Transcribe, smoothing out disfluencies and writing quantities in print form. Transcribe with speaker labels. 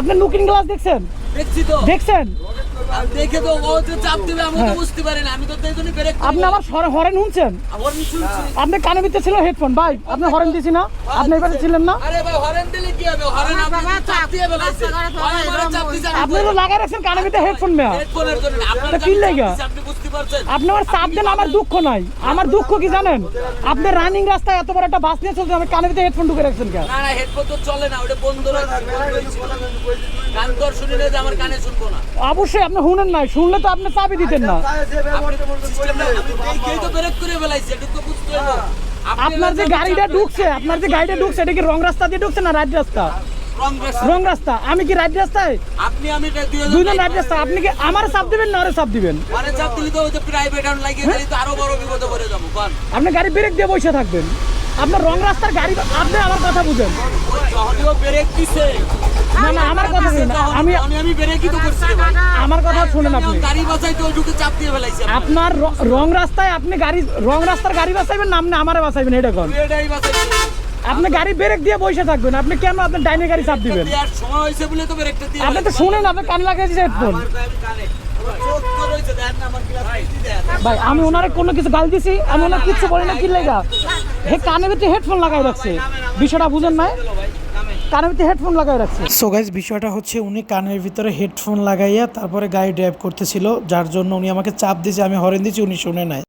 Speaker 1: আপনি looking glass দেখছেন?
Speaker 2: দেখছি তো।
Speaker 1: দেখছেন?
Speaker 2: দেখে তো ও তো চাপ দিবে আমি তো বুঝতে পারি না, আমি তো এই জন্য ব্রেক।
Speaker 1: আপনি আমার হরেন শুনছেন?
Speaker 2: হরেন শুনছি।
Speaker 1: আপনি কানে ভিতরে ছিল হেডফোন ভাই, আপনি হরেন দিছি না? আপনি এবারে ছিলেন না?
Speaker 2: আরে ভাই হরেন দিলে কি হবে? হরেন আপনি চাপ দিয়ে ফেলাইছে। আমার চাপ দিছে।
Speaker 1: আপনি তো লাগাই রাখছেন কানে ভিতরে হেডফোন মেয়া।
Speaker 2: হেডফোনের জন্য আপনার
Speaker 1: কি লাগা?
Speaker 2: আপনি বুঝতে পারছেন?
Speaker 1: আপনি আমার চাপ দেন, আমার দুঃখ নাই। আমার দুঃখ কি জানেন? আপনি রানিং রাস্তায় এত বড় একটা বাস নিয়ে চলছেন, আমি কানে ভিতরে হেডফোন ঢুকে রাখছেন কেন?
Speaker 2: না না হেডফোন তো চলে না, ওটা বন্ধ রাখছি। গান তো আর শুনি না যে আমার কানে শুনবো না।
Speaker 1: অবশ্যই আপনি শুনেন নাই, শুনলে তো আপনি চাবি দিতেন না।
Speaker 2: এই তো ব্রেক করে ফেলাইছে, এটা তো বুঝতে হবে।
Speaker 1: আপনার যে গাড়িটা ঢুকছে, এটা কি রং রাস্তা দিয়ে ঢুকছে না রাইট রাস্তা? রং রাস্তা। আমি কি রাইট রাস্তায়?
Speaker 2: আপনি আমি
Speaker 1: দুইজন রাইট রাস্তা। আপনি কি আমার চাপ দিবেন না আরে চাপ দিবেন?
Speaker 2: আরে চাপ দিলে তো ওই যে প্রাইভেট আউট লাগিয়ে দিলে তো আরো বড় বিপদে পড়ে যাবো। কোন
Speaker 1: আপনি গাড়ি ব্রেক দিয়ে বসে থাকবেন? আপনার রং রাস্তার গাড়ি, আপনি আমার কথা বুঝেন।
Speaker 2: যখনও ব্রেক দিছে
Speaker 1: না আমার কথা শুনুন।
Speaker 2: আমি ব্রেকই তো করছি ভাই।
Speaker 1: আমার কথা শুনেন। আপনি
Speaker 2: গাড়ি বাঁচাইতে ওই ঢুকে চাপ দিয়ে ফেলাইছে।
Speaker 1: আপনার রং রাস্তায় আপনি রং রাস্তার গাড়ি বাঁচাইবেন না আপনি আমারে বাঁচাইবেন? এটা কোন?
Speaker 2: এটাই বাঁচাইছে।
Speaker 1: আপনি গাড়ি ব্রেক দিয়ে বসে থাকবেন, আপনি কেন আপনার ডাইনে গাড়ি চাপ দিবেন?
Speaker 2: দেওয়ার সময় হয়েছে বলে তো ব্রেকটা দিয়ে
Speaker 1: আপনি তো শুনেন, আপনি কান লাগাইছে হেডফোন। ভাই আমি ওনারে কোনো কিছু গাল দিছি? আমি ওনার কিছু বলি না। কি লেগা হে কানে ভিতরে হেডফোন লাগাই রাখছে, বিষয়টা বুঝেন নাই? কানের ভিতরে হেডফোন লাগাই রাখছে। সো গাইস বিষয়টা হচ্ছে উনি কানের ভিতরে হেডফোন লাগাইয়া তারপরে গাড়ি ড্রাইভ করতেছিল, যার জন্য উনি আমাকে চাপ দিয়েছে, আমি হরেন দিয়েছি, উনি শুনে নাই।